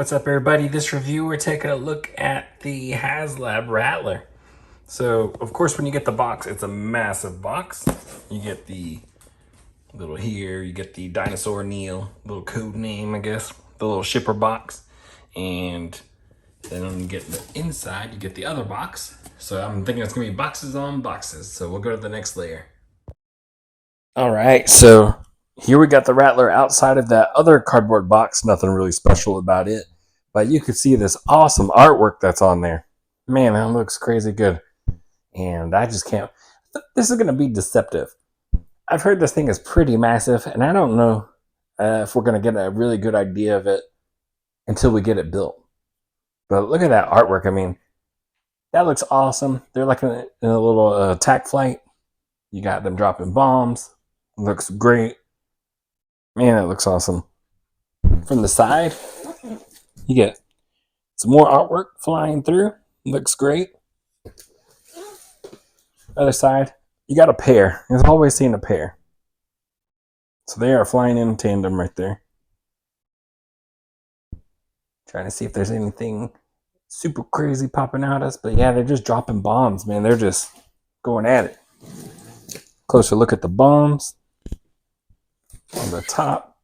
What's up, everybody? This review, we're taking a look at the Haslab Rattler. So, of course, when you get the box, it's a massive box. You get the little here, you get the Dinosaur Neil, little code name, I guess, the little shipper box. And then when you get the inside, you get the other box. So I'm thinking it's gonna be boxes on boxes. So we'll go to the next layer. All right, so here we got the Rattler outside of that other cardboard box. Nothing really special about it, but you can see this awesome artwork that's on there. Man, that looks crazy good. And I just can't. This is going to be deceptive. I've heard this thing is pretty massive, and I don't know if we're going to get a really good idea of it until we get it built. But look at that artwork. I mean, that looks awesome. They're like in a little attack flight. You got them dropping bombs. Looks great. Man, it looks awesome. From the side, you get some more artwork flying through. Looks great. Other side, you got a pair. I've always seen a pair. So they are flying in tandem right there. Trying to see if there's anything super crazy popping out at us. But yeah, they're just dropping bombs, man. They're just going at it. Closer look at the bombs. On the top,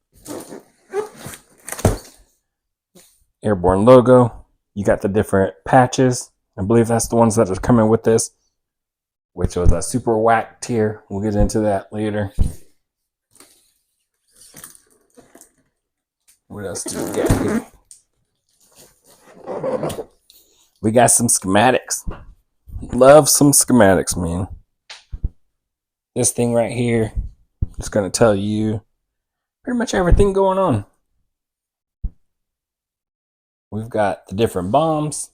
airborne logo. You got the different patches. I believe that's the ones that are coming with this, which was a super whack tier. We'll get into that later. What else do we got here? We got some schematics. Love some schematics, man. This thing right here is going to tell you pretty much everything going on. We've got the different bombs,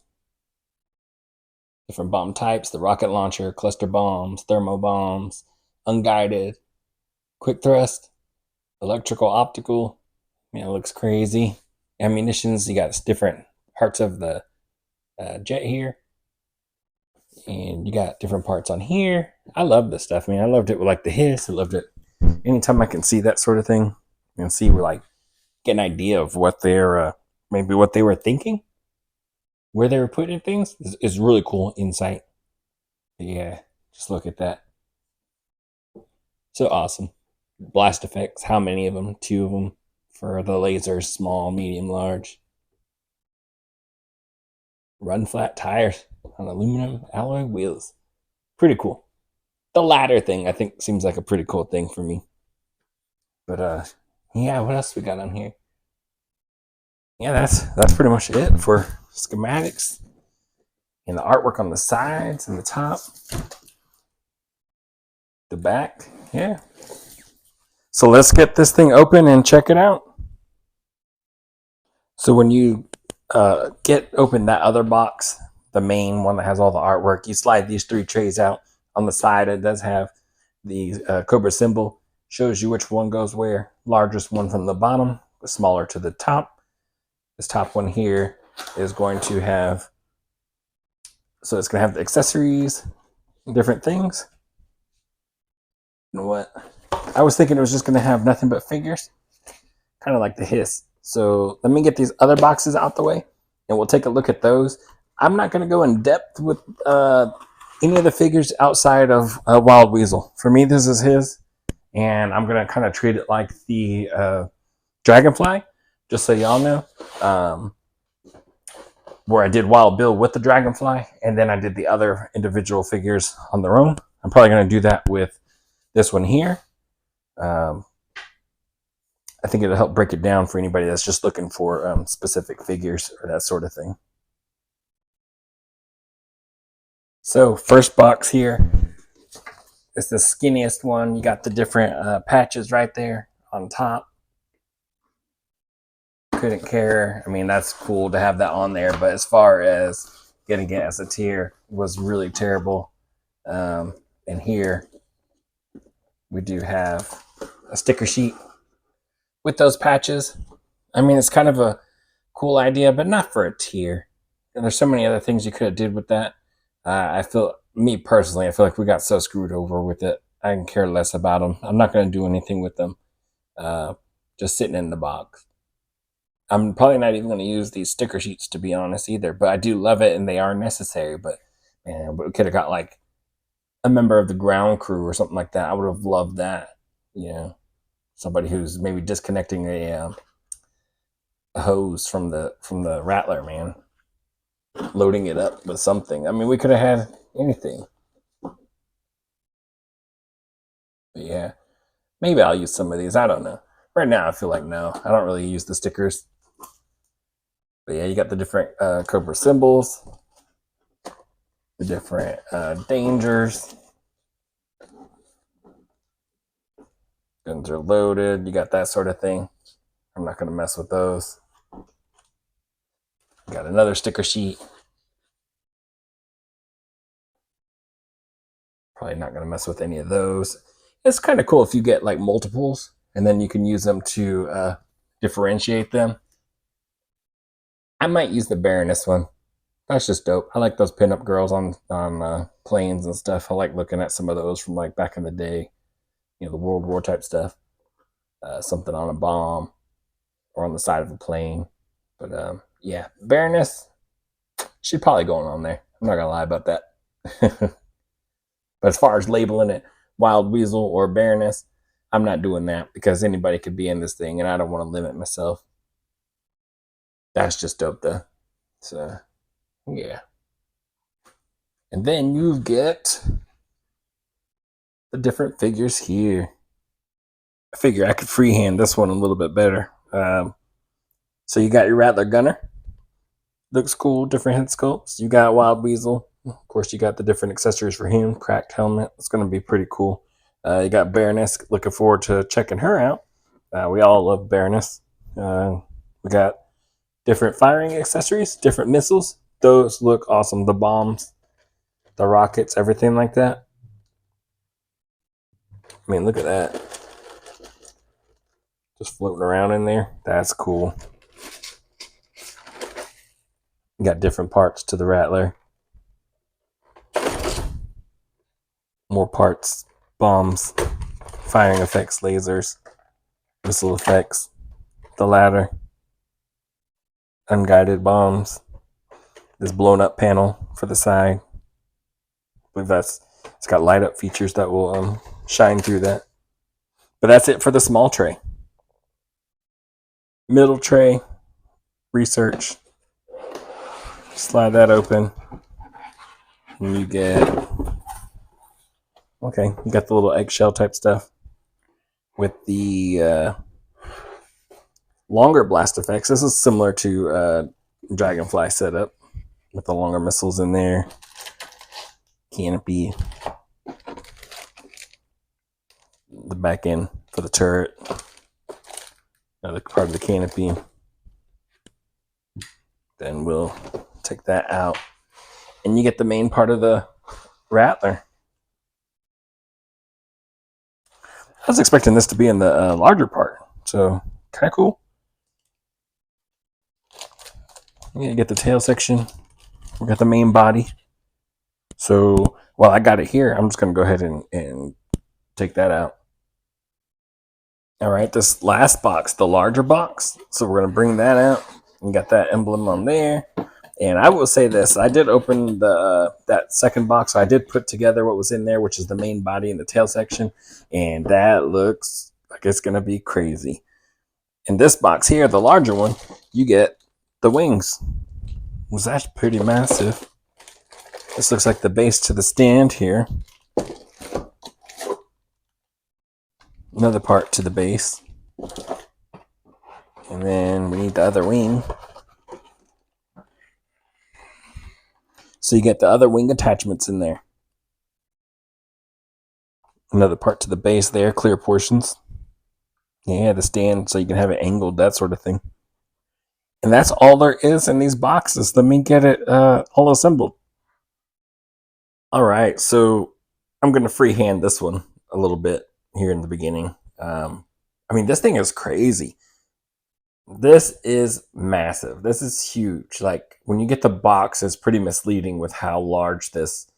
different bomb types, the rocket launcher, cluster bombs, thermo bombs, unguided, quick thrust, electrical, optical. Man, it looks crazy. Ammunitions, you got different parts of the jet here. And you got different parts on here. I love this stuff, man. I loved it with like the hiss. I loved it. Anytime I can see that sort of thing and see, we're like, get an idea of what they're, maybe what they were thinking, where they were putting things is really cool insight. Yeah, just look at that. So awesome. Blast effects, how many of them? 2 of them for the lasers, small, medium, large. Run flat tires on aluminum alloy wheels. Pretty cool. The ladder thing, I think, seems like a pretty cool thing for me. But yeah, what else we got on here? Yeah, that's pretty much it for schematics and the artwork on the sides and the top, the back. Yeah. So let's get this thing open and check it out. So when you open that other box, the main one that has all the artwork, you slide these 3 trays out. On the side, it does have the Cobra symbol. Shows you which one goes where. Largest one from the bottom, the smaller to the top. This top one here is going to have, so it's going to have the accessories, different things. You know what? I was thinking it was just going to have nothing but figures, kind of like the hiss. So let me get these other boxes out the way, and we'll take a look at those. I'm not going to go in depth with any of the figures outside of Wild Weasel. For me, this is his, and I'm going to kind of treat it like the Dragonfly, just so y'all know. Where I did Wild Bill with the Dragonfly, and then I did the other individual figures on their own. I'm probably going to do that with this one here. I think it'll help break it down for anybody that's just looking for specific figures or that sort of thing. So first box here is the skinniest one. You got the different patches right there on top. Couldn't care. I mean, that's cool to have that on there, but as far as getting it as a tier was really terrible. And here we do have a sticker sheet with those patches. I mean, it's kind of a cool idea, but not for a tier. And there's so many other things you could have did with that. Me personally, I feel like we got so screwed over with it. I can care less about them. I'm not going to do anything with them. Just sitting in the box. I'm probably not even going to use these sticker sheets, to be honest, either. But I do love it, and they are necessary. But man, we could have got like a member of the ground crew or something like that. I would have loved that. You know, somebody who's maybe disconnecting a hose from the Rattler, man, loading it up with something. I mean, we could have had anything. But yeah, maybe I'll use some of these. I don't know. Right now, I feel like no. I don't really use the stickers. But yeah, you got the different Cobra symbols, the different dangers. Guns are loaded. You got that sort of thing. I'm not going to mess with those. Got another sticker sheet. Probably not going to mess with any of those. It's kind of cool if you get like multiples, and then you can use them to differentiate them. I might use the Baroness one. That's just dope. I like those pinup girls on planes and stuff. I like looking at some of those from like back in the day, you know, the World War type stuff. Something on a bomb or on the side of a plane. But yeah, Baroness, she's probably going on there. I'm not gonna lie about that. But as far as labeling it Wild Weasel or Baroness, I'm not doing that because anybody could be in this thing, and I don't want to limit myself. That's just dope, though. So yeah. And then you get the different figures here. I figure I could freehand this one a little bit better. So you got your Rattler Gunner. Looks cool, different head sculpts. You got Wild Weasel. Of course, you got the different accessories for him. Cracked helmet. It's going to be pretty cool. You got Baroness. Looking forward to checking her out. We all love Baroness. We got different firing accessories, different missiles. Those look awesome. The bombs, the rockets, everything like that. I mean, look at that. Just floating around in there. That's cool. You got different parts to the Rattler. More parts, bombs, firing effects, lasers, missile effects, the ladder, unguided bombs, this blown up panel for the side. I believe it's got light up features that will shine through that. But that's it for the small tray. Middle tray, research. Slide that open. And you get, okay, you got the little eggshell type stuff with the longer blast effects. This is similar to Dragonfly setup with the longer missiles in there. Canopy. The back end for the turret. Another part of the canopy. Then we'll take that out. And you get the main part of the Rattler. I was expecting this to be in the larger part. So, kind of cool. You get the tail section. We got the main body. So, while I got it here, I'm just going to go ahead and take that out. All right, this last box, the larger box. So we're going to bring that out. You got that emblem on there. And I will say this. I did open that second box. I did put together what was in there, which is the main body and the tail section. And that looks like it's going to be crazy. In this box here, the larger one, you get the wings. Was that pretty massive? This looks like the base to the stand here. Another part to the base. And then we need the other wing. So you get the other wing attachments in there. Another part to the base there, clear portions. Yeah, the stand so you can have it angled, that sort of thing. And that's all there is in these boxes. Let me get it all assembled. All right, so I'm going to freehand this one a little bit here in the beginning. I mean, this thing is crazy. This is massive. This is huge. Like, when you get the box, it's pretty misleading with how large this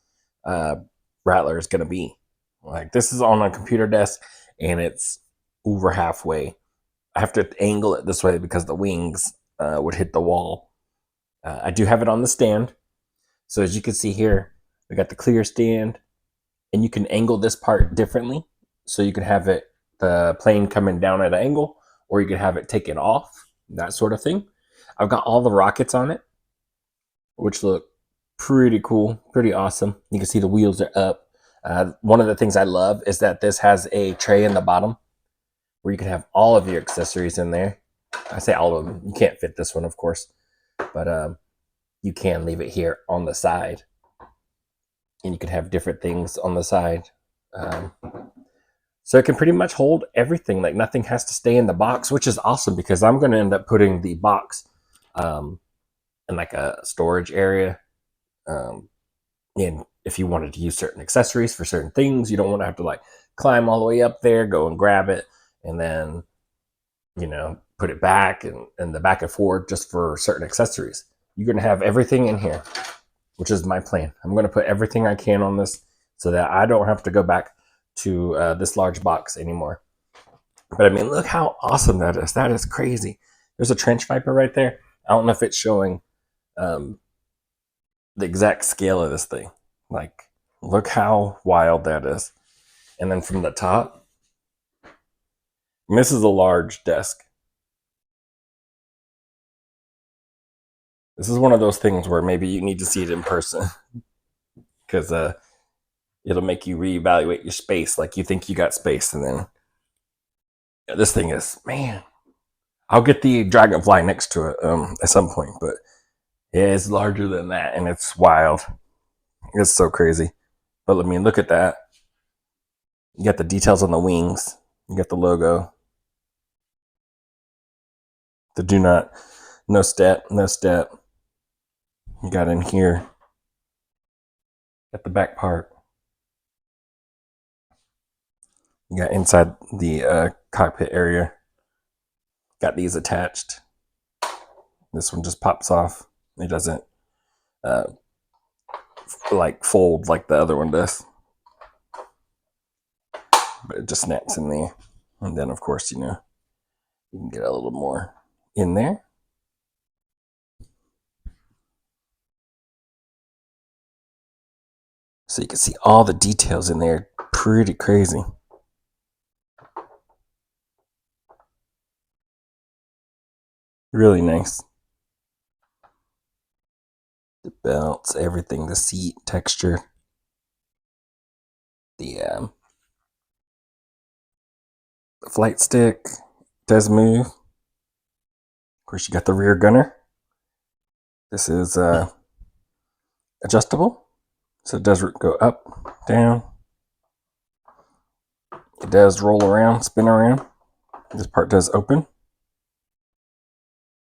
Rattler is going to be. Like, this is on a computer desk, and it's over halfway. I have to angle it this way because the wings would hit the wall. I do have it on the stand. So as you can see here, we got the clear stand, and you can angle this part differently. So you can have it, the plane coming down at an angle, or you can have it taken off, that sort of thing. I've got all the rockets on it, which look pretty cool, pretty awesome. You can see the wheels are up. One of the things I love is that this has a tray in the bottom where you can have all of your accessories in there. I say all of them. You can't fit this one, of course, but you can leave it here on the side, and you can have different things on the side. So it can pretty much hold everything. Like nothing has to stay in the box, which is awesome because I'm going to end up putting the box in like a storage area. And if you wanted to use certain accessories for certain things, you don't want to have to like climb all the way up there, go and grab it, and then, you know, put it back and the back and forth just for certain accessories. You're going to have everything in here, which is my plan. I'm going to put everything I can on this so that I don't have to go back to this large box anymore. But I mean, look how awesome that is. That is crazy. There's a trench viper right there. I don't know if it's showing the exact scale of this thing. Like, look how wild that is. And then from the top, and this is a large desk. This is one of those things where maybe you need to see it in person because it'll make you reevaluate your space. Like you think you got space, and then this thing is, man. I'll get the dragonfly next to it at some point, but yeah, it's larger than that, and it's wild. It's so crazy. But I mean, look at that. You got the details on the wings. You got the logo. The do not, no step, no step. You got in here. Got the back part. You got inside the cockpit area. Got these attached. This one just pops off. It doesn't like fold like the other one does, but it just snaps in there. And then, of course, you know, you can get a little more in there. So you can see all the details in there. Pretty crazy. Really nice. The belts, everything, the seat texture, the flight stick does move. Of course, you got the rear gunner. This is adjustable, so it does go up, down. It does roll around, spin around. This part does open.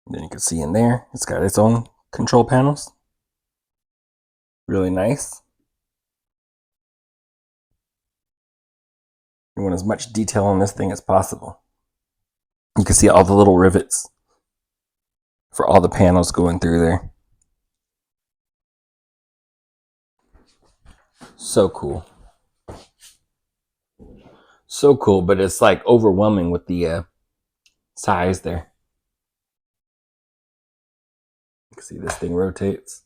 And then you can see in there, it's got its own control panels. Really nice. You want as much detail on this thing as possible. You can see all the little rivets for all the panels going through there. So cool. So cool, but it's like overwhelming with the size there. You can see this thing rotates.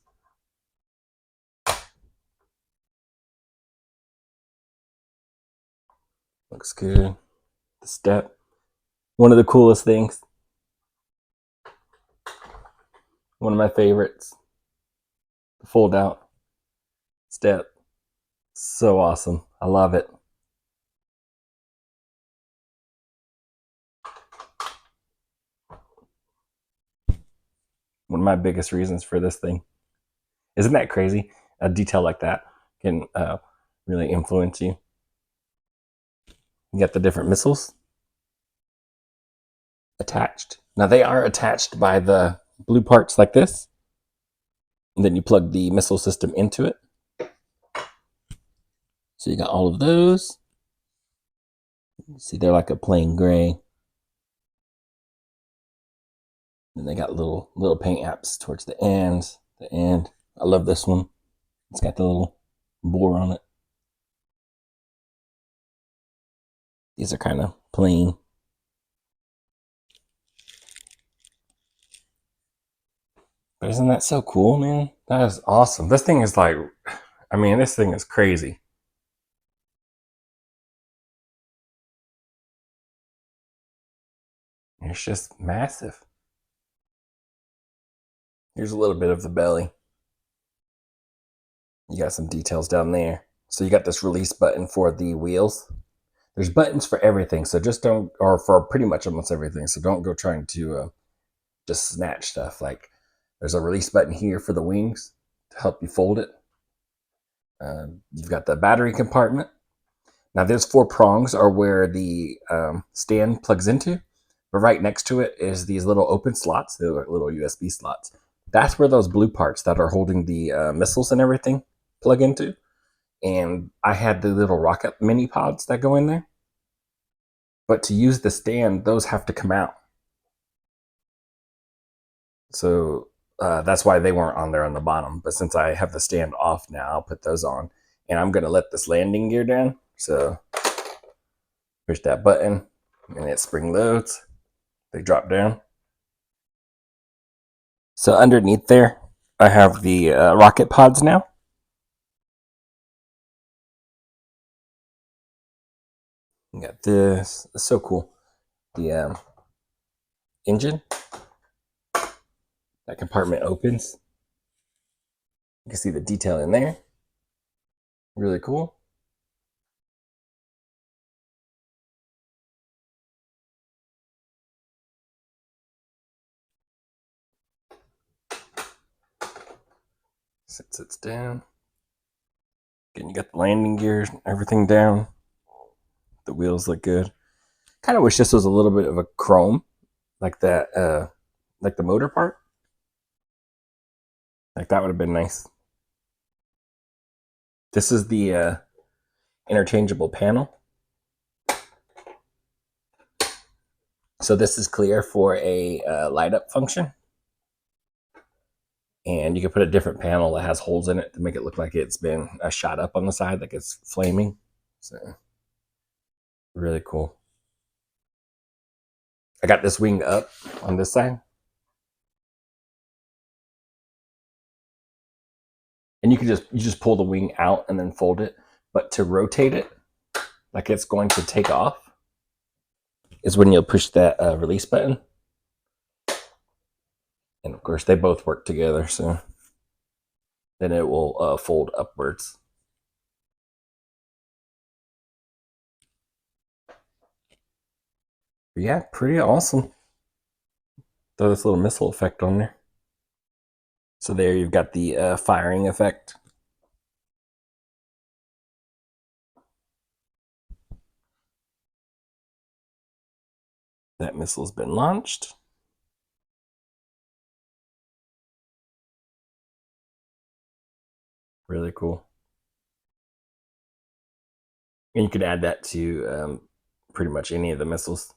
Looks good. The step. One of the coolest things. One of my favorites. The fold out step. So awesome. I love it. One of my biggest reasons for this thing. Isn't that crazy? A detail like that can really influence you. You got the different missiles attached. Now they are attached by the blue parts like this. And then you plug the missile system into it. So you got all of those. See, they're like a plain gray. And they got little paint apps towards the end. I love this one. It's got the little bore on it. These are kind of plain. But isn't that so cool, man? That is awesome. This thing is like, I mean, this thing is crazy. It's just massive. Here's a little bit of the belly. You got some details down there. So you got this release button for the wheels. There's buttons for everything, so just don't, or for pretty much almost everything. So don't go trying to just snatch stuff. Like there's a release button here for the wings to help you fold it. You've got the battery compartment. Now, those four prongs are where the stand plugs into, but right next to it is these little open slots, the little USB slots. That's where those blue parts that are holding the missiles and everything plug into. And I had the little rocket mini pods that go in there. But to use the stand, those have to come out. So that's why they weren't on there on the bottom. But since I have the stand off now, I'll put those on. And I'm going to let this landing gear down. So push that button and it spring loads. They drop down. So underneath there, I have the rocket pods now. You got this. It's so cool. The engine. That compartment opens. You can see the detail in there. Really cool. Sits down. Again, you got the landing gears, everything down. The wheels look good. Kind of wish this was a little bit of a chrome, like that, like the motor part. Like that would have been nice. This is the interchangeable panel. So this is clear for a light up function. And you can put a different panel that has holes in it to make it look like it's been shot up on the side, like it's flaming. So really cool. I got this wing up on this side. And you can just pull the wing out and then fold it. But to rotate it, like it's going to take off, is when you'll push that release button. And of course, they both work together, so then it will fold upwards. But yeah, pretty awesome. Throw this little missile effect on there. So there you've got the firing effect. That missile's been launched. Really cool. And you could add that to pretty much any of the missiles.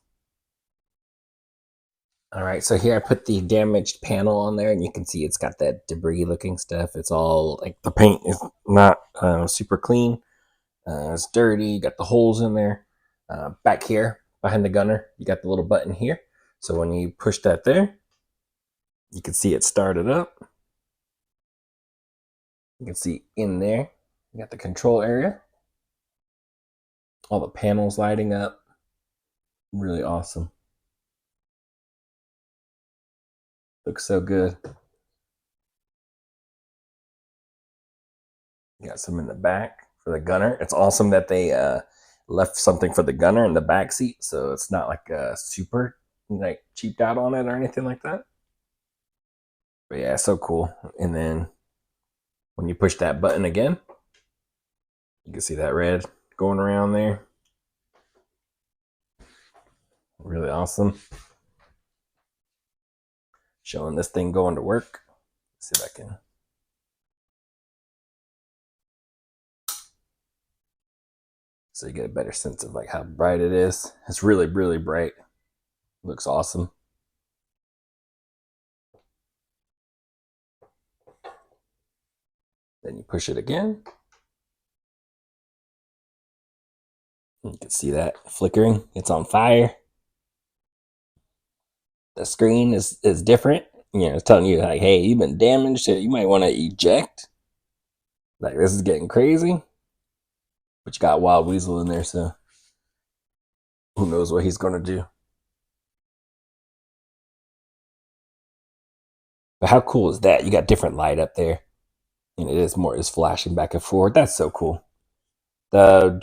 All right, so here I put the damaged panel on there, and you can see it's got that debris looking stuff. It's all like the paint is not super clean. It's dirty. You got the holes in there. Back here behind the gunner, you got the little button here. So when you push that there, you can see it started up. You can see in there, you got the control area. All the panels lighting up. Really awesome. Looks so good. You got some in the back for the gunner. It's awesome that they left something for the gunner in the back seat, so it's not like super like cheaped out on it or anything like that. But yeah, so cool. And then when you push that button again, you can see that red going around there. Really awesome. Showing this thing going to work. Let's see if I can. So you get a better sense of like how bright it is. It's really, really bright. Looks awesome. Then you push it again. You can see that flickering. It's on fire. The screen is different. it's telling you like, hey, you've been damaged. You might want to eject. Like this is getting crazy. But you got Wild Weasel in there, so who knows what he's gonna do. But how cool is that? You got different light up there, and it's flashing back and forth. That's so cool. The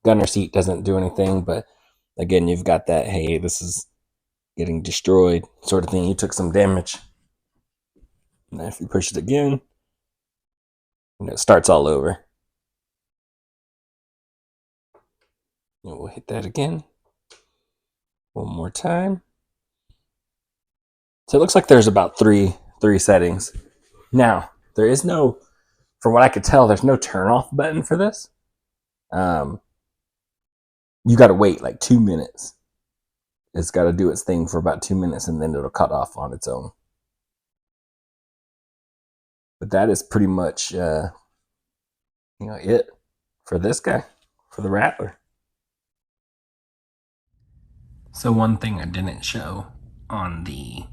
gunner seat doesn't do anything, but again, you've got that. Hey, this is getting destroyed, sort of thing. You took some damage. And if you push it again, it starts all over. And we'll hit that again. One more time. So it looks like there's about three settings. Now, there is no, from what I could tell, there's no turn off button for this. You got to wait like 2 minutes. It's got to do its thing for about 2 minutes, and then it'll cut off on its own. But that is pretty much, it for this guy, for the Rattler. So one thing I didn't show on the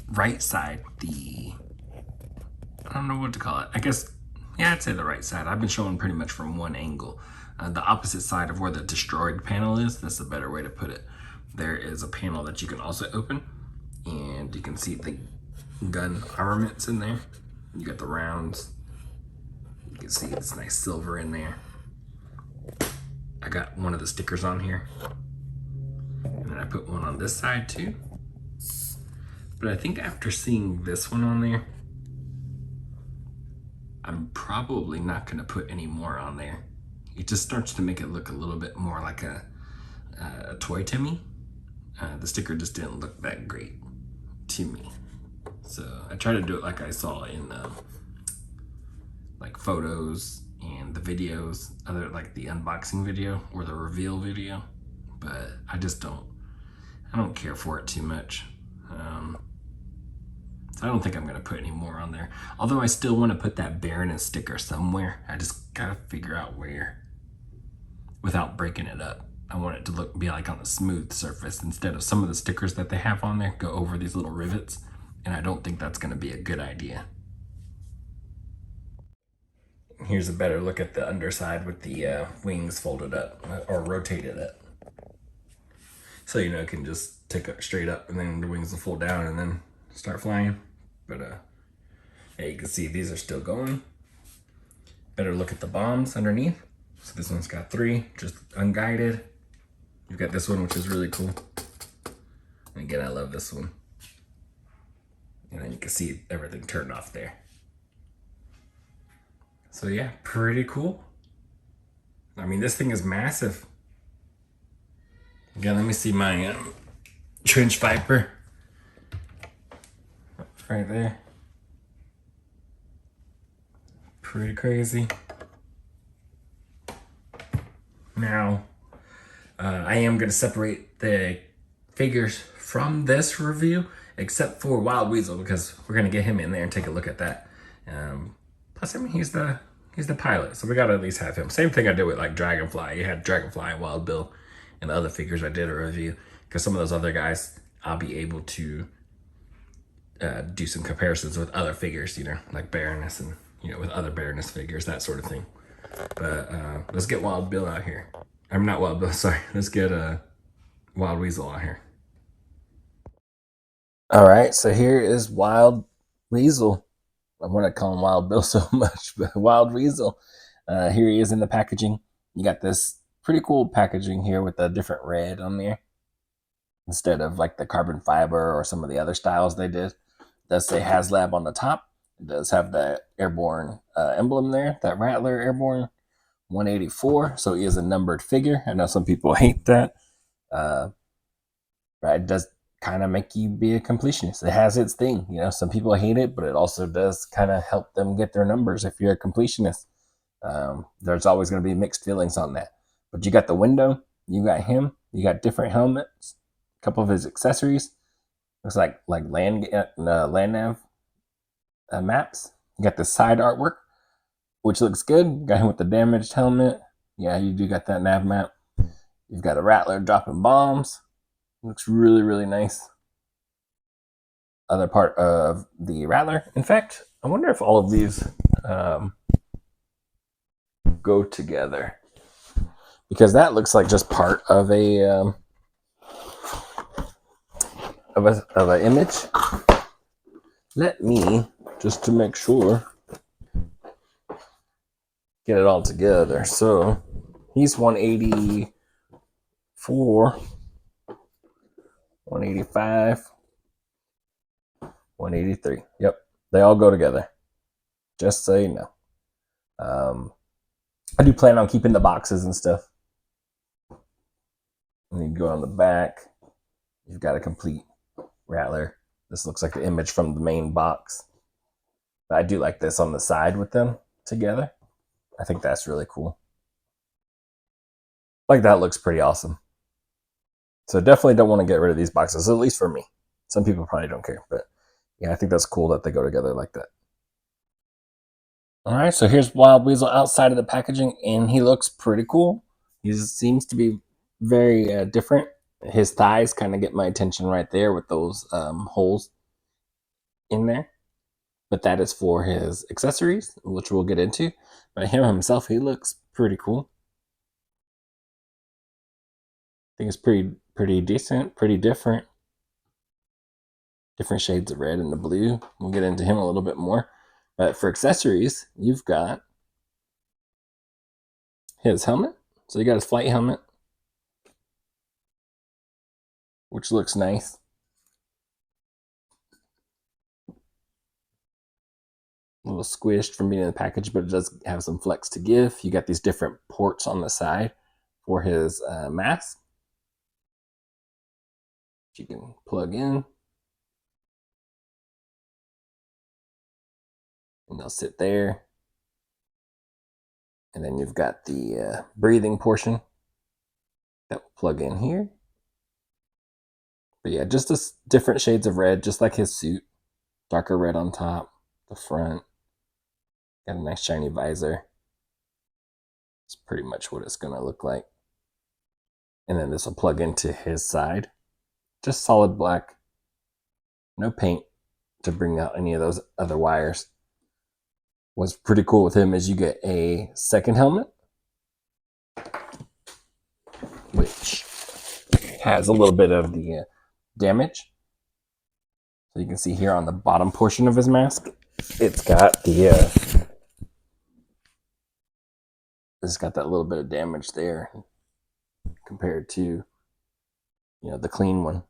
right side, I don't know what to call it. I guess, yeah, I'd say the right side. I've been showing pretty much from one angle. The opposite side of where the destroyed panel is, that's a better way to put it. There is a panel that you can also open, and you can see the gun armaments in there. You got the rounds. You can see this nice silver in there. I got one of the stickers on here. And then I put one on this side too. But I think after seeing this one on there, I'm probably not going to put any more on there. It just starts to make it look a little bit more like a toy to me. The sticker just didn't look that great to me. So I try to do it like I saw in like photos and the videos, other like the unboxing video or the reveal video. But I don't care for it too much. So I don't think I'm going to put any more on there. Although I still want to put that baroness sticker somewhere. I just got to figure out where without breaking it up. I want it to be like on a smooth surface instead of some of the stickers that they have on there go over these little rivets. And I don't think that's going to be a good idea. Here's a better look at the underside with the wings folded up or rotated up. So, it can just take it straight up and then the wings will fold down and then start flying. But yeah, you can see these are still going. Better look at the bombs underneath. So this one's got 3, just unguided. You've got this one, which is really cool. And again, I love this one. And then you can see everything turned off there. So yeah, pretty cool. I mean, this thing is massive. Again, let me see my trench viper. Right there. Pretty crazy. Now, I am going to separate the figures from this review, except for Wild Weasel, because we're going to get him in there and take a look at that. Plus, I mean, he's the pilot, so we got to at least have him. Same thing I did with like Dragonfly. You had Dragonfly and Wild Bill and the other figures I did a review, because some of those other guys, I'll be able to do some comparisons with other figures, like Baroness and, with other Baroness figures, that sort of thing. But let's get Wild Bill out here. I'm not Wild Bill, sorry. Let's get Wild Weasel out here. All right, so here is Wild Weasel. I want to call him Wild Bill so much, but Wild Weasel. Here he is in the packaging. You got this pretty cool packaging here with a different red on there, instead of like the carbon fiber or some of the other styles they did. It does say Haslab on the top. It does have that airborne emblem there, that Rattler airborne 184. So he is a numbered figure. I know some people hate that. But it does kind of make you be a completionist. It has its thing. Some people hate it, but it also does kind of help them get their numbers if you're a completionist. There's always going to be mixed feelings on that. But you got the window, you got him, you got different helmets, a couple of his accessories. Looks like land nav maps. You got the side artwork, which looks good. You got him with the damaged helmet. Yeah, you do got that nav map. You've got a Rattler dropping bombs. Looks really, really nice. other part of the Rattler. In fact, I wonder if all of these um, go together, because that looks like just part of an image. Let me, just to make sure, get it all together. So he's 184, 185, 183. Yep, they all go together. Just so you know. I do plan on keeping the boxes and stuff. And you go on the back. You've got a complete Rattler. This looks like the image from the main box. But I do like this on the side with them together. I think that's really cool. Like, that looks pretty awesome. So definitely don't want to get rid of these boxes, at least for me. Some people probably don't care, but yeah, I think that's cool that they go together like that. All right, so here's Wild Weasel outside of the packaging, and he looks pretty cool. He seems to be very different. His thighs kind of get my attention right there with those holes in there. But that is for his accessories, which we'll get into. But him himself, he looks pretty cool. I think it's pretty decent, pretty different. Different shades of red and the blue. We'll get into him a little bit more. But for accessories, you've got his helmet. So you got his flight helmet, which looks nice. A little squished from being in the package, but it does have some flex to give. You got these different ports on the side for his mask. You can plug in. And they'll sit there. And then you've got the breathing portion that will plug in here. But yeah, just different shades of red, just like his suit. Darker red on top, the front. Got a nice shiny visor. It's pretty much what it's going to look like. And then this will plug into his side. Just solid black. No paint to bring out any of those other wires. What's pretty cool with him is you get a second helmet, which has a little bit of the damage. So you can see here on the bottom portion of his mask, it's got that little bit of damage there compared to the clean one.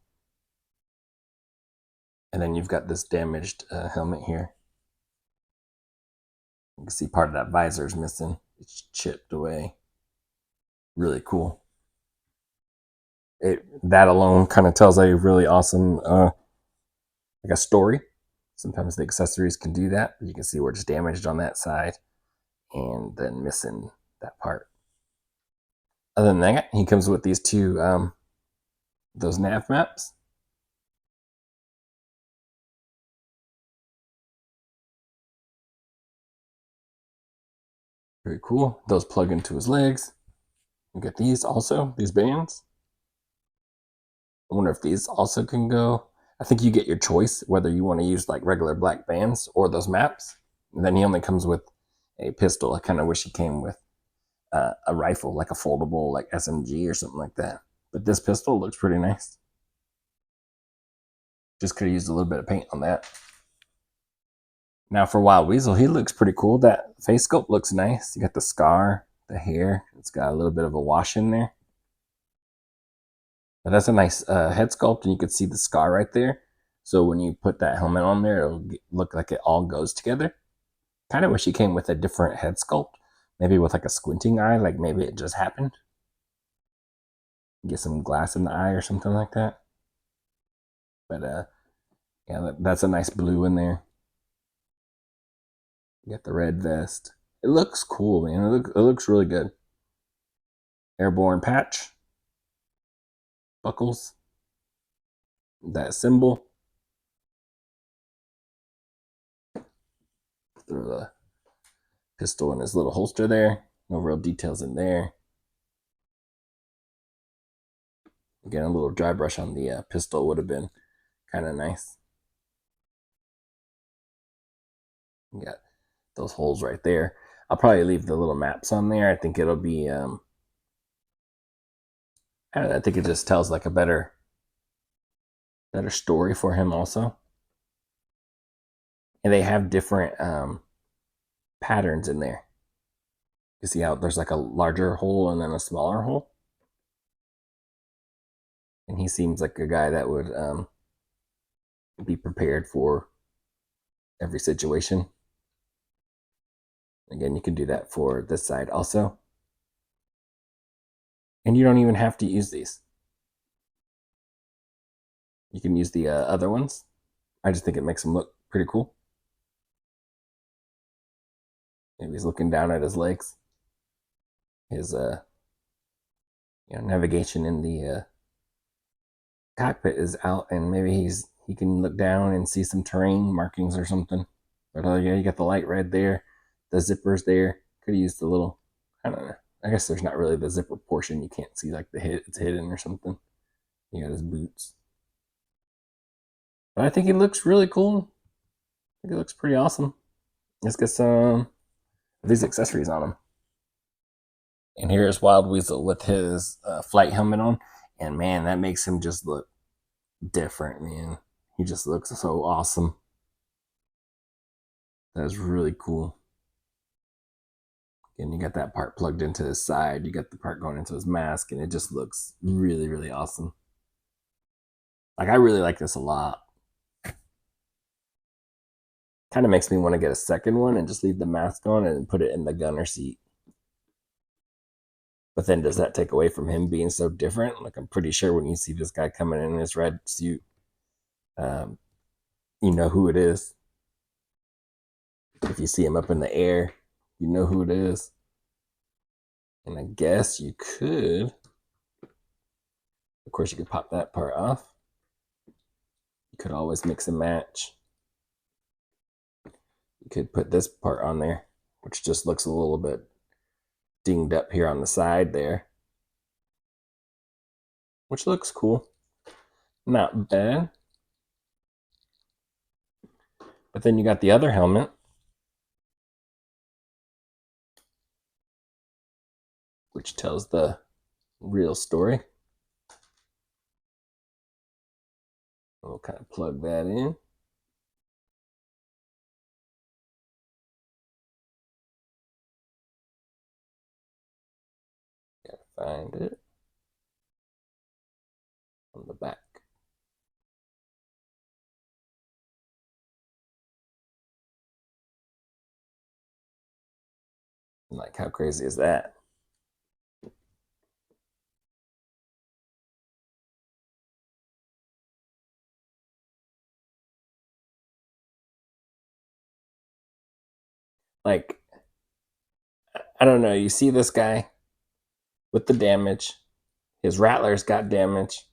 And then you've got this damaged helmet here. You can see part of that visor is missing. It's chipped away. Really cool. That alone kind of tells a really awesome like a story. Sometimes the accessories can do that. You can see where it's damaged on that side and then missing that part. Other than that, he comes with these two those nav maps. Very cool. Those plug into his legs. You get these also, these bands. I wonder if these also can go. I think you get your choice whether you want to use like regular black bands or those maps. And then he only comes with a pistol. I kind of wish he came with a rifle, like a foldable, like SMG or something like that. But this pistol looks pretty nice. Just could have used a little bit of paint on that. Now for Wild Weasel, he looks pretty cool. That face sculpt looks nice. You got the scar, the hair. It's got a little bit of a wash in there. But that's a nice head sculpt, and you can see the scar right there. So when you put that helmet on there, it'll look like it all goes together. Kind of wish he came with a different head sculpt. Maybe with like a squinting eye, like maybe it just happened. Get some glass in the eye or something like that. But yeah, that's a nice blue in there. You got the red vest. It looks cool, man. It looks really good. Airborne patch. Buckles. That symbol. Throw the pistol in his little holster there. No real details in there. Again, a little dry brush on the pistol would have been kind of nice. You got those holes right there. I'll probably leave the little maps on there. I think it'll be I don't know, I think it just tells like a better story for him also. And they have different patterns in there. You see how there's like a larger hole and then a smaller hole? And he seems like a guy that would be prepared for every situation. Again, you can do that for this side also. And you don't even have to use these. You can use the other ones. I just think it makes them look pretty cool. Maybe he's looking down at his legs. His navigation in the cockpit is out, and maybe he can look down and see some terrain markings or something. But yeah, you got the light red there, the zippers there. Could have used the little, I don't know. I guess there's not really the zipper portion. You can't see like it's hidden or something. You got his boots. But I think he looks really cool. I think it looks pretty awesome. Let's get some of these accessories on him. And here's Wild Weasel with his flight helmet on. And man, that makes him just look different, man. He just looks so awesome. That's really cool. And you got that part plugged into his side. You got the part going into his mask, and it just looks really, really awesome. Like, I really like this a lot. Kind of makes me want to get a second one and just leave the mask on and put it in the gunner seat. But then does that take away from him being so different? Like, I'm pretty sure when you see this guy coming in his red suit, you know who it is. If you see him up in the air, you know who it is. And I guess you could, of course, you could pop that part off. You could always mix and match. You could put this part on there, which just looks a little bit dinged up here on the side there, which looks cool. Not bad. But then you got the other helmet, which tells the real story. We'll kind of plug that in. Gotta find it on the back. Like, how crazy is that? Like, I don't know. You see this guy with the damage. His Rattler's got damage.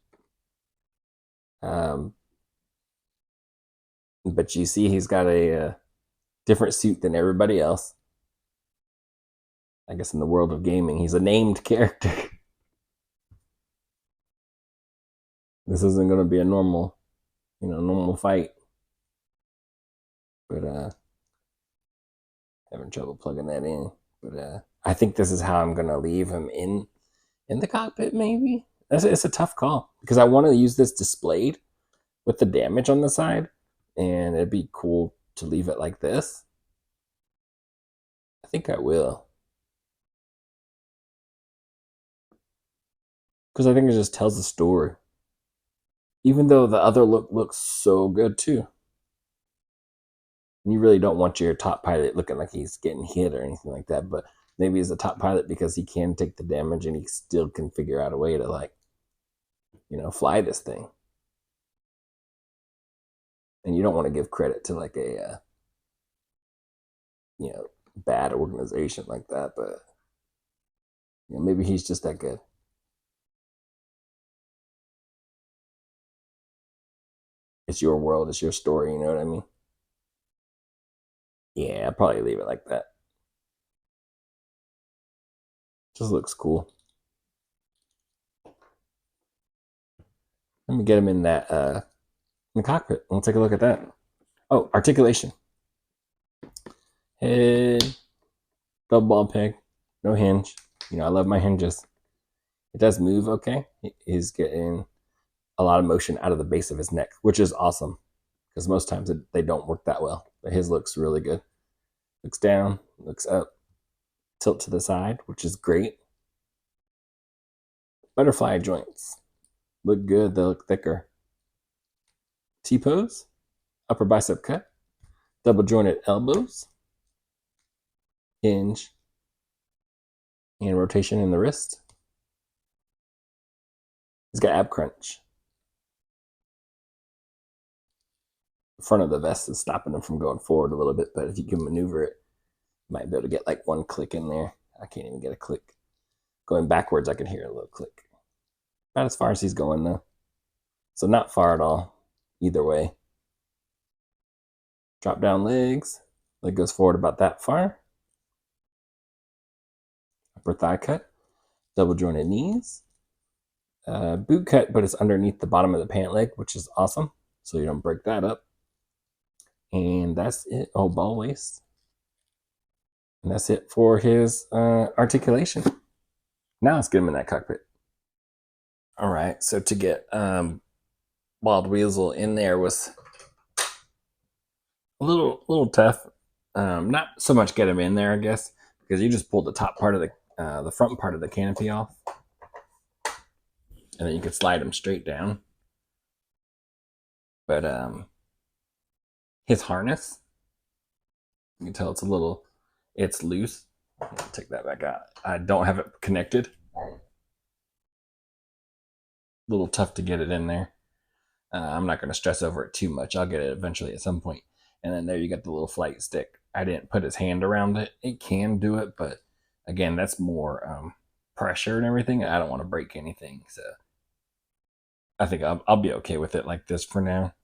But you see he's got a different suit than everybody else. I guess in the world of gaming, he's a named character. This isn't going to be a normal, normal fight. But having trouble plugging that in. But I think this is how I'm going to leave him in the cockpit. Maybe it's a tough call because I want to use this displayed with the damage on the side, and it'd be cool to leave it like this. I think I will. Because I think it just tells the story. Even though the other look looks so good too. And you really don't want your top pilot looking like he's getting hit or anything like that. But maybe he's a top pilot because he can take the damage and he still can figure out a way to, like, fly this thing. And you don't want to give credit to like a bad organization like that, but maybe he's just that good. It's your world, it's your story, you know what I mean? Yeah, I'll probably leave it like that. Just looks cool. Let me get him in that in the cockpit. We'll take a look at that. Oh, articulation. Head, double ball peg, no hinge. You know, I love my hinges. It does move okay. He's getting a lot of motion out of the base of his neck, which is awesome because most times they don't work that well. But his looks really good. Looks down, looks up, tilt to the side, which is great. Butterfly joints look good. They look thicker. T-pose, upper bicep cut, double jointed elbows, hinge, and rotation in the wrist. He's got ab crunch. The front of the vest is stopping him from going forward a little bit, but if you can maneuver it, you might be able to get like one click in there. I can't even get a click. Going backwards, I can hear a little click. Not as far as he's going though. So not far at all, either way. Drop down legs. Leg goes forward about that far. Upper thigh cut. Double jointed knees. Boot cut, but it's underneath the bottom of the pant leg, which is awesome. So you don't break that up. And that's it. Oh, ball waist. And that's it for his articulation. Now let's get him in that cockpit. All right, so to get Wild Weasel in there was a little tough. Not so much get him in there, I guess, because you just pulled the top part of the front part of the canopy off, and then you could slide him straight down. But his harness, you can tell it's loose. Take that back out. I don't have it connected. A little tough to get it in there. I'm not going to stress over it too much. I'll get it eventually at some point. And then there you got the little flight stick. I didn't put his hand around it. It can do it, but again, that's more pressure and everything. I don't want to break anything, so I think I'll be okay with it like this for now.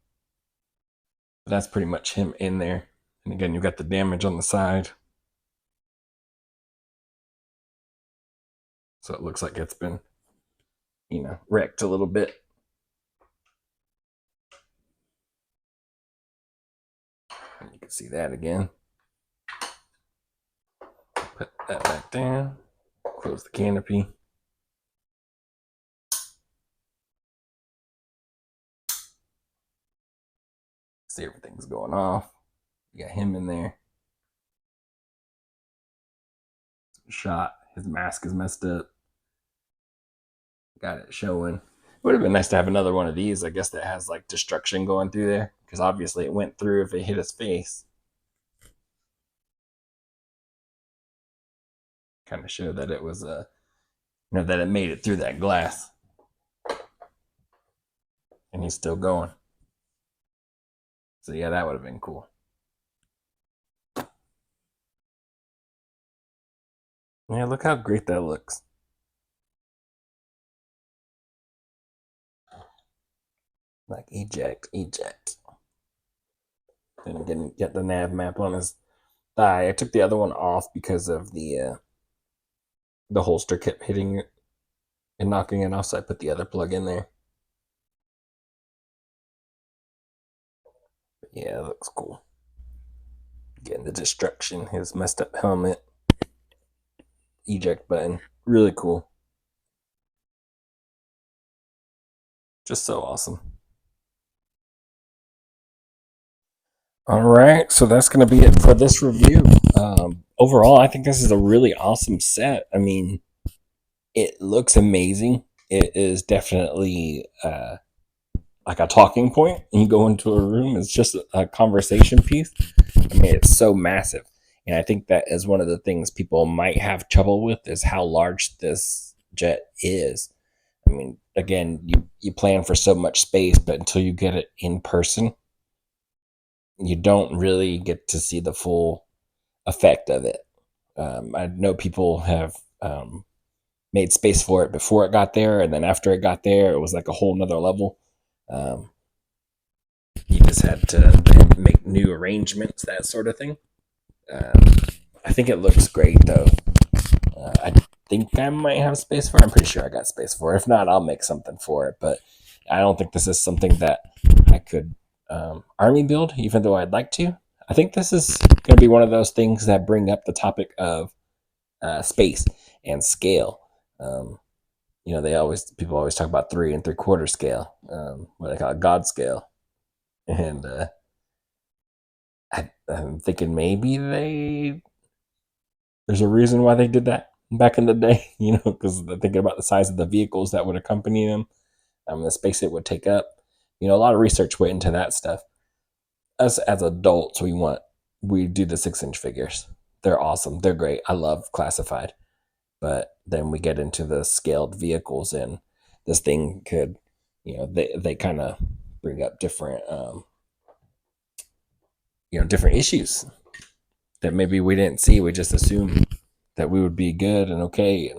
But that's pretty much him in there. And again, you got the damage on the side. So it looks like it's been, wrecked a little bit. And you can see that again. Put that back down. Close the canopy. See, everything's going off. You got him in there. Shot. His mask is messed up. Got it showing. It would have been nice to have another one of these, I guess, that has like destruction going through there, because obviously it went through if it hit his face. Kind of showed that it was that it made it through that glass. And he's still going. So yeah, that would have been cool. Yeah, look how great that looks. Like eject. And again, get the nav map on his thigh. I took the other one off because of the holster kept hitting it and knocking it off, so I put the other plug in there. But yeah, it looks cool. Getting the destruction, his messed up helmet, eject button, really cool. Just so awesome. All right, so that's going to be it for this review. Overall, I think this is a really awesome set. I mean, it looks amazing. It is definitely like a talking point. You go into a room, it's just a conversation piece. I mean, it's so massive. And I think that is one of the things people might have trouble with, is how large this jet is. I mean, again, you plan for so much space, but until you get it in person, you don't really get to see the full effect of it. I know people have made space for it before it got there, and then after it got there, it was like a whole nother level. You just had to make new arrangements, that sort of thing. I think it looks great, though. I think I might have space for it. I'm pretty sure I got space for it. If not, I'll make something for it. But I don't think this is something that I could army build, even though I'd like to. I think this is going to be one of those things that bring up the topic of space and scale. Um, people always talk about 3 3/4 scale, what they call it, God scale, and I'm thinking maybe there's a reason why they did that back in the day, because they're thinking about the size of the vehicles that would accompany them, the space it would take up. A lot of research went into that stuff. Us as adults, we do the 6 inch figures. They're awesome. They're great. I love classified. But then we get into the scaled vehicles, and this thing could, they kind of bring up different, different issues that maybe we didn't see. We just assumed that we would be good and okay.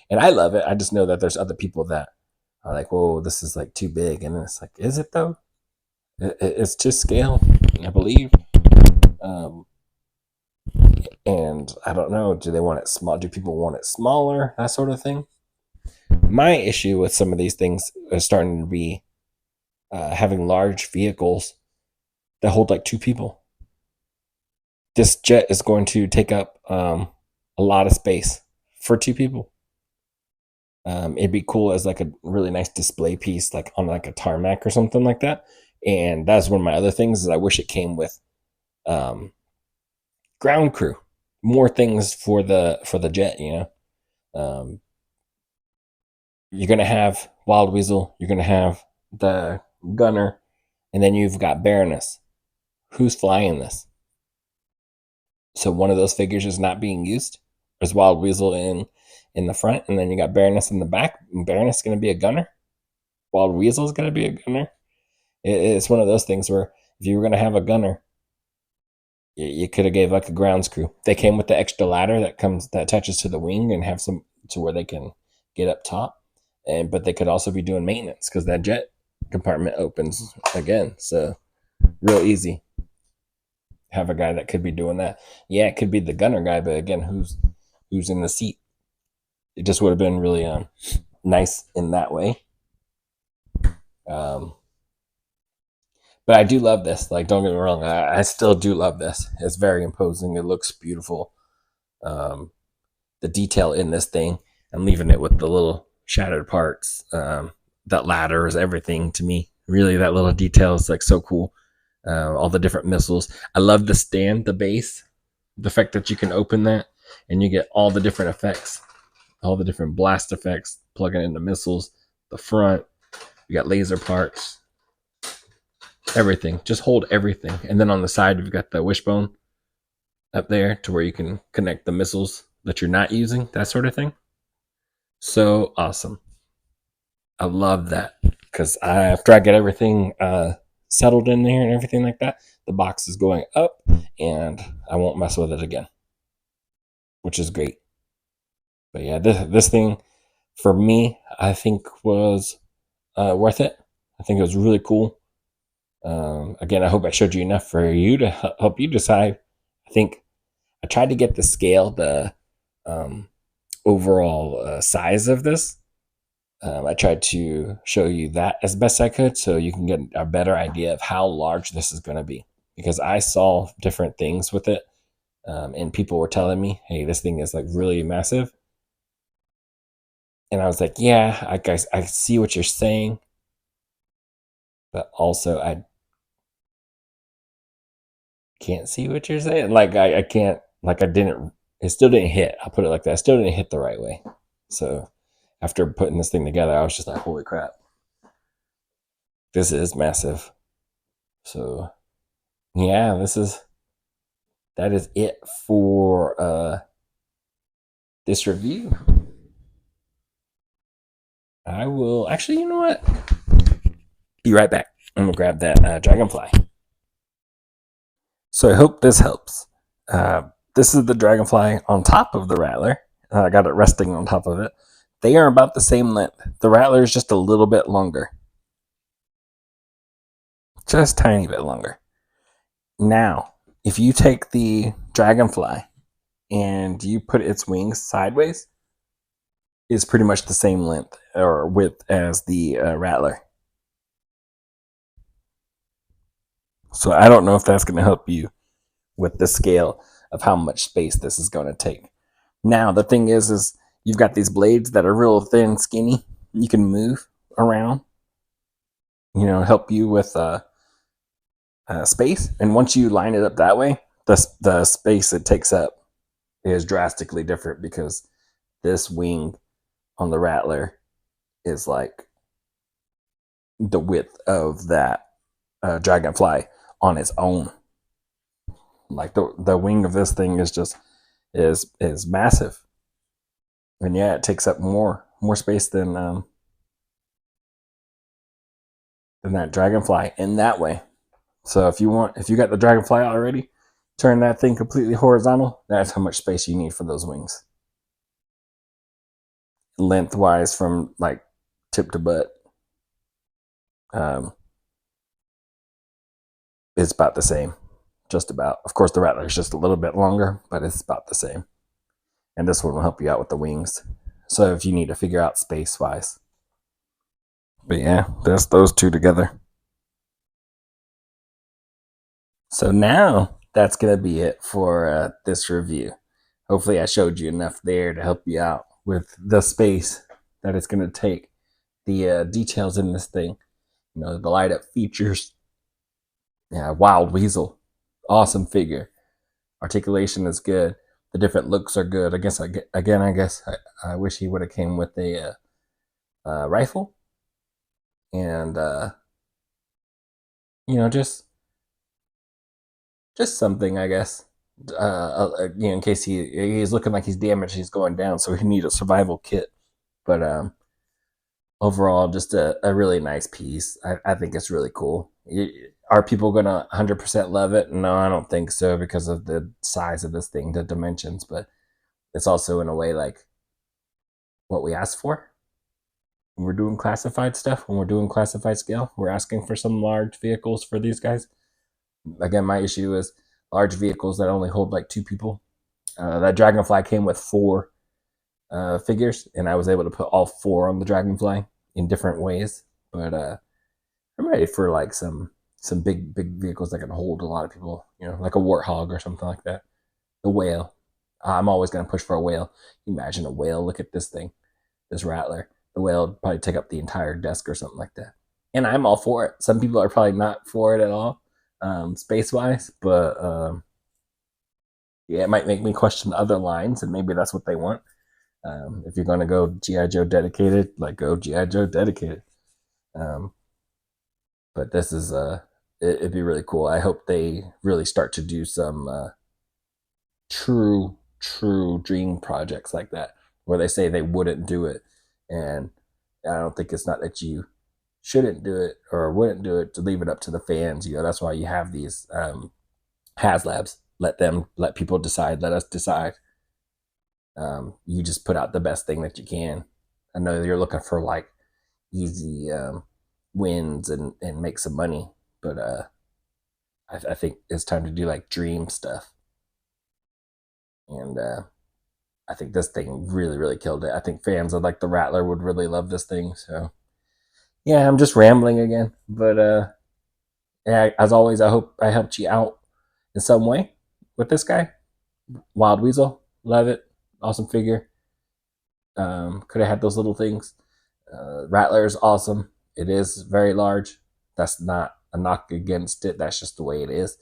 And I love it. I just know that there's other people that are like, whoa, this is like too big. And it's like, is it though? It's just scale, I believe. Um, and I don't know, do they want it small? Do people want it smaller? That sort of thing. My issue with some of these things is starting to be having large vehicles that hold like 2 people. This jet is going to take up a lot of space for 2 people. It'd be cool as like a really nice display piece, like on like a tarmac or something like that. And that's one of my other things is I wish it came with um, ground crew, more things for the jet. Um, you're gonna have Wild Weasel, you're gonna have the gunner, and then you've got Baroness. Who's flying this? So one of those figures is not being used. There's Wild Weasel in the front, and then you got Baroness in the back. Baroness is going to be a gunner. Wild Weasel is going to be a gunner. It's one of those things where if you were going to have a gunner, you could have gave like a grounds crew. They came with the extra ladder that attaches to the wing and have some to where they can get up top, but they could also be doing maintenance because that jet compartment opens again. So real easy. Have a guy that could be doing that. Yeah, it could be the gunner guy, but again, who's in the seat? It just would have been really nice in that way. Um, but I do love this. Like, don't get me wrong, I still do love this. It's very imposing. It looks beautiful. Um, the detail in this thing, I'm leaving it with the little shattered parts. That ladder is everything to me. Really, that little detail is like so cool. All the different missiles. I love the stand, the base, the fact that you can open that and you get all the different effects, all the different blast effects, plugging into missiles, the front, you got laser parts, everything. Just hold everything. And then on the side, you've got the wishbone up there to where you can connect the missiles that you're not using, that sort of thing. So awesome. I love that because after I get everything settled in there and everything like that, the box is going up and I won't mess with it again, which is great. But yeah, this thing for me, I think was worth it. I think it was really cool. Again, I hope I showed you enough for you to help you decide. I think I tried to get the scale, the overall size of this. I tried to show you that as best I could so you can get a better idea of how large this is going to be. Because I saw different things with it, and people were telling me, hey, this thing is like really massive. And I was like, yeah, I see what you're saying. But also, I can't see what you're saying. Like, I can't, like, it still didn't hit. I'll put it like that. It still didn't hit the right way. So after putting this thing together, I was just like, holy crap. This is massive. So yeah, that is it for this review. I will actually, you know what? Be right back. I'm gonna grab that dragonfly. So I hope this helps. This is the dragonfly on top of the rattler. I got it resting on top of it. They are about the same length. The rattler is just a little bit longer, just tiny bit longer. Now, if you take the dragonfly and you put its wings sideways, it's pretty much the same length or width as the rattler. So I don't know if that's going to help you with the scale of how much space this is going to take. Now, the thing is you've got these blades that are real thin, skinny. You can move around, help you with space. And once you line it up that way, the space it takes up is drastically different because this wing on the Rattler is like the width of that Dragonfly on its own. Like the wing of this thing is massive, and yeah, it takes up more space than that Dragonfly in that way. So if you got the Dragonfly already, turn that thing completely horizontal. That's how much space you need for those wings, lengthwise from like tip to butt. It's about the same, just about. Of course, the Rattler is just a little bit longer, but it's about the same. And this one will help you out with the wings. So if you need to figure out space wise. But yeah, that's those two together. So now that's going to be it for this review. Hopefully I showed you enough there to help you out with the space that it's going to take, the details in this thing, the light up features. Yeah, Wild Weasel, awesome figure. Articulation is good. The different looks are good. I guess I wish he would have came with a rifle, and just something, I guess. In case he's looking like he's damaged, he's going down, so he needs a survival kit. But overall, just a really nice piece. I think it's really cool. Are people gonna 100% love it? No, I don't think so because of the size of this thing, the dimensions. But it's also in a way like what we asked for. When we're doing classified stuff, when we're doing classified scale, we're asking for some large vehicles for these guys. Again, my issue is large vehicles that only hold like 2 people. That Dragonfly came with 4 figures, and I was able to put all 4 on the Dragonfly in different ways. But I'm ready for like some big vehicles that can hold a lot of people. Like a Warthog or something like that. The Whale. I'm always going to push for a Whale. Imagine a Whale. Look at this thing, this Rattler. The Whale would probably take up the entire desk or something like that. And I'm all for it. Some people are probably not for it at all, space wise, but yeah, it might make me question other lines, and maybe that's what they want. If you're going to go G.I. Joe dedicated, like go G.I. Joe dedicated. But this is it'd be really cool. I hope they really start to do some true dream projects like that, where they say they wouldn't do it, and I don't think it's not that you shouldn't do it or wouldn't do it, to leave it up to the fans. That's why you have these Haslabs. Let people decide. Let us decide. You just put out the best thing that you can. I know you're looking for like easy wins and make some money, but I think it's time to do like dream stuff. And I think this thing really killed it. I think fans of like the Rattler would really love this thing. So yeah, I'm just rambling again, but yeah, as always, I hope I helped you out in some way with this guy. Wild Weasel, love it, awesome figure. Could have had those little things. Rattler is awesome. It is very large. That's not a knock against it. That's just the way it is.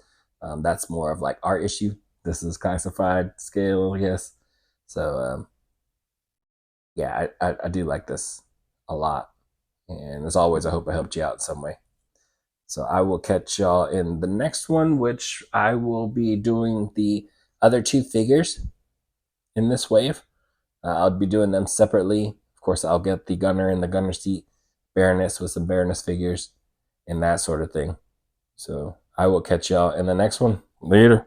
That's more of like our issue. This is classified scale, yes. So yeah, I do like this a lot. And as always, I hope I helped you out in some way. So I will catch y'all in the next one, which I will be doing the other 2 figures in this wave. I'll be doing them separately. Of course, I'll get the gunner in the gunner seat, baroness with some baroness figures, and that sort of thing. So I will catch y'all in the next one. Later.